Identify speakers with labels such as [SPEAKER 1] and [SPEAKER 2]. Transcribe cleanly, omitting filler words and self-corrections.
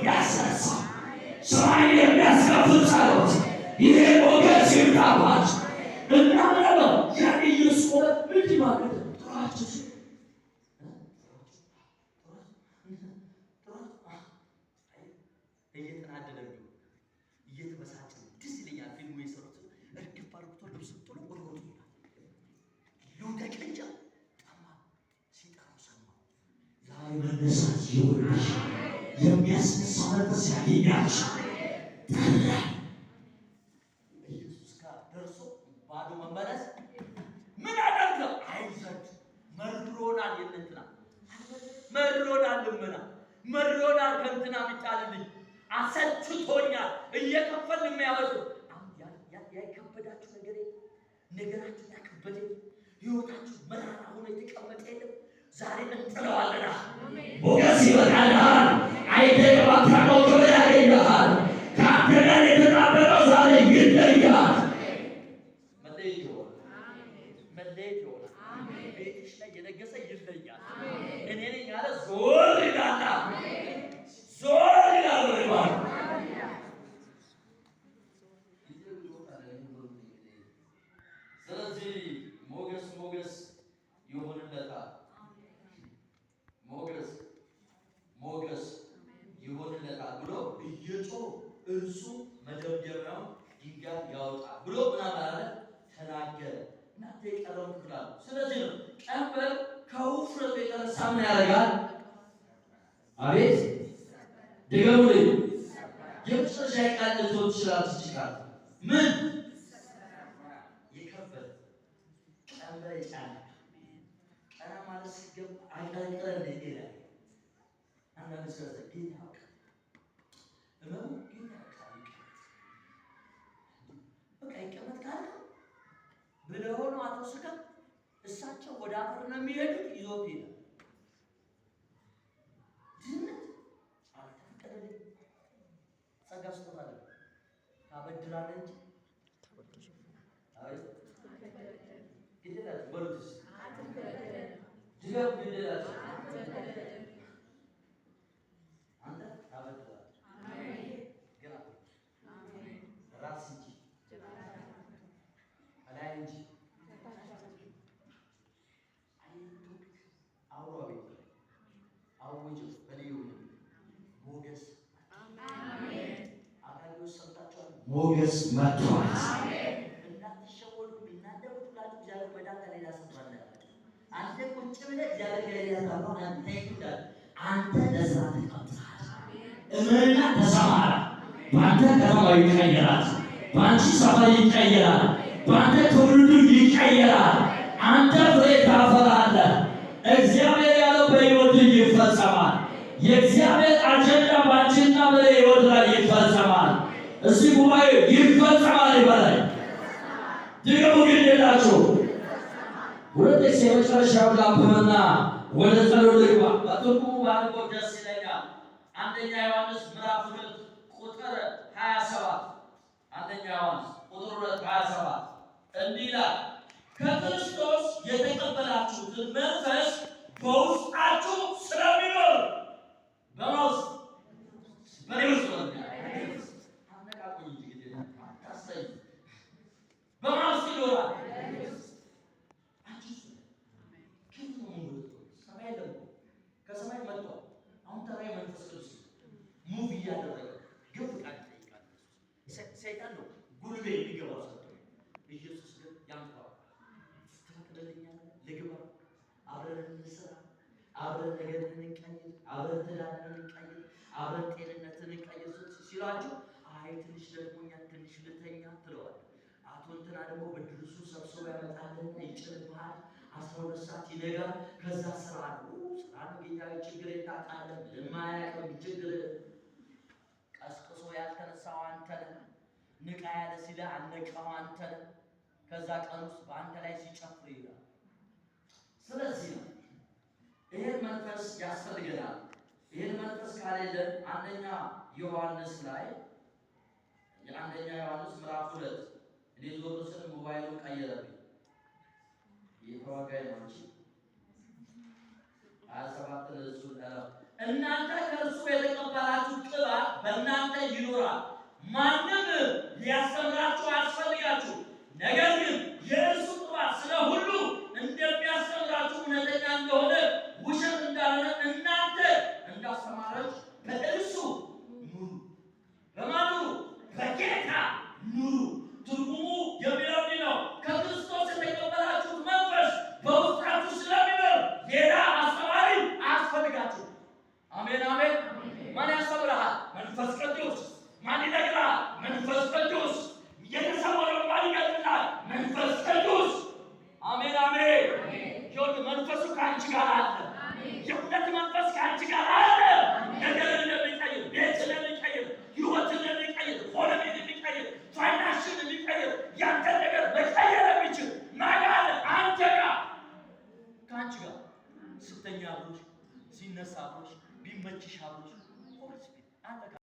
[SPEAKER 1] ያስነሳ ሰማይን የሚያስከፍል ጸሎት ይሄ ሞገስ ይምጣባችሁ እና ነው ያን ኢየሱስ ወደ ምንድን ማለት ጥራችሁ እየተናደደ እየተበሳጨ ደስ ይለኛል። ፊልሙ የሰሩት እርግፍ አድርጎ ልብስ ጥሎ ወርወጡ ይሁዳ ቀንጃ ጠማ ሲጠራው ሰማ። ዛሬ መነሳት ይሁንሽ የሚያስነሳ መንፈስ ያገኛች ጠራ ኢየሱስ ጋር ደርሶ ባዶ መመለስ ምን አደረገ አይዘድ መሮናል የእንትና መሮናል ልመና መሮናል ከእንትና ምጫልልኝ አሰልችቶኛል እየከፈል የሚያወጡ ያከበዳችሁ ነገራችሁ ያከበደ ህይወታችሁ መራራ ሆኖ የተቀመጠ የለም። ዛሬ እንጥለዋለና ሞገስ ይበቃልሃል። አይተ የባታቀው ክብር ያገኘሃል። ከአንተ ጋር የተጣበቀው ዛሬ ይለያል። መለየት ይሆናል። ቤትሽ ላይ የነገሰ ይለያል። እኔ ነኝ ያለ ዞር ይላል። ዞር ይላል ይባል ስለዚህ ሞገስ ይሆንለታል። ሞገስ ይሆንለታል ብሎ እየጮኸ እርሱ መደምደሚያውን ድንጋይ ያወጣል ብሎ ምናምን አለ ተናገረ። እናንተ የቀረውን ክፍላሉ። ስለዚህ ነው ቀንበር ከውፍረቱ የተነሳ ምን ያደርጋል? አቤት ድገሙልኝ። የመጨረሻ ቃል ልትሆን ትችላለች። ይችላል ምን የከበደ ቀንበር የጫነ ቀና ማለት ሲገባ አይቀረ ይላል። አንዳንድ ሰው ጌታ ያውቃል እመኑ ጌታ ያውቃል በቃ ይቀመጥ ካለ ብለው ነው አቶ ስጋ እሳቸው ወደ አፈር ነው የሚሄዱት። ይዞት ይላል ድነት አልተፈቀደልኝ ጸጋ ስጦታ አለ ታበድራለህ እንጂ አይ ግዴላችሁ በሉትስ ድጋፍ ግዴላችሁ አንተ ታበድራለህ ገና ራስ እንጂ ከላይ እንጂ አውጆ በልዩ ሞገስ አካባቢው ሰምታችኋል። ሞገስ መጥቷል። እንዳትሸወዱ ቢናደቡ ሁላችሁ እግዚአብሔር በዳታ ሌላ ሰጥቷል። አንተ ቁጭ ብለህ እግዚአብሔር ሌላ ሰጥቷል። አንተ ይላል አንተ ለስራ ተቀምጠሃል። እመንና ተሰማራ። በአንተ ከተማው ይቀየራል። በአንቺ ሰፈር ይቀየራል። በአንተ ትውልዱ ይቀየራል። አንተ ፍሬ ታፈራለህ። እግዚአብሔር ያለው በሕይወት ይፈጸማል። የእግዚአብሔር አጀንዳ ባንቺና በሕይወት ላይ ይፈጸማል። እዚህ ጉባኤ ይፈጸማል ይበላል። ድገሙ ግን የላችሁ ሁለት የመጨረሻው ላምፕና ወደ ጸሎት ልግባ። በትርጉሙ ባንቆ ደስ ይለኛል። አንደኛ ዮሐንስ ምዕራፍ 2 ቁጥር 27 አንደኛ ዮሐንስ ቁጥር 2 27 እንዲህ ይላል ከክርስቶስ የተቀበላችሁትን መንፈስ በውስጣችሁ ስለሚኖር በማውስ በሌሎች አነቃቁኝ እንጂ ታስታይ በማውስ ይኖራል። አንቺስ ሰማይ ደግሞ ከሰማይ መጥቷል። አሁን ተራይ መንፈስ ቅዱስ ሙቭ እያደረገ ግብ ቃል ይጠይቃል። ሰይጣን ነው ጉልቤ የሚገባው ሰው ኢየሱስ ግን ያምጣው ትፈቅድልኛል ልግባ አብረን እንስራ አብረን ነገር እንቀይር አብረን ትዳር እንቀይር አብረን ጤንነት እንቀይር ሲላችሁ አይ ትንሽ ደግሞኛል ትንሽ ልተኛ ትለዋል። አቶ እንትና ደግሞ በድርሱ ሰብስቦ ያመጣልን ይጭንብሃል 12 ሰዓት ይነጋል። ከዛ ስራ ነው ጌታዊ ችግር ታውቃለህ የማያውቀው ችግር ቀስቅሶ ያልተነሳው አንተ ነህ። ንቃ ያለ ሲልህ አልነቃው አንተ ነህ። ከዛ ቀን ውስጥ በአንተ ላይ ሲጨፍር ይላል። ስለዚህ ነው ይሄን መንፈስ ያስፈልገናል። ይሄን መንፈስ ካሌለን አንደኛ ዮሐንስ ላይ የአንደኛ ዮሐንስ ምዕራፍ 2 እኔ ዞር ስል ሞባይሉ ቀየረብኝ። ይተዋጋይ ነው እንጂ 27 ለሱ እናንተ ከእርሱ የተቀበላችሁት ቅባት በእናንተ ይኖራል። ማንም ሊያስተምራችሁ አያስፈልጋችሁ። ነገር ግን የእርሱ ቅባት ስለ ሁሉ እንደሚያስተምራችሁ እውነተኛ እንደሆነ ውሸት እንዳልሆነ እናንተ እንዳስተማራችሁ በእርሱ ኑሩ። በማን ኑሩ? በጌታ ኑሩ። ትርጉሙ የሚለው ነው። ከክርስቶስ የተቀበላችሁት መንፈስ በውስጣችሁ ስለሚኖር ሌላ አስተማሪ አያስፈልጋችሁም። አሜን አሜን። ማን ያስተምርሃል? መንፈስ ቅዱስ። ማን ይነግራል? መንፈስ ቅዱስ። የተሰወረው ማን ይገልጣል? መንፈስ ቅዱስ። አሜን አሜን። ይሁን መንፈሱ ከአንቺ ጋር አለ። የእውነት መንፈስ ከአንቺ ጋር አለ። ነገርን እንደሚቀይር፣ ቤትን እንደሚቀይር፣ ህይወትን እንደሚቀይር፣ ኢኮኖሚን እንደሚቀይር፣ ፋይናንስን እንደሚቀይር፣ ያንተ ነገር መቀየር የሚችል ማን አለ? አንተ ጋር፣ ከአንቺ ጋር። ስተኛ አብሮሽ፣ ሲነሳ አብሮሽ፣ ቢመችሽ አብሮሽ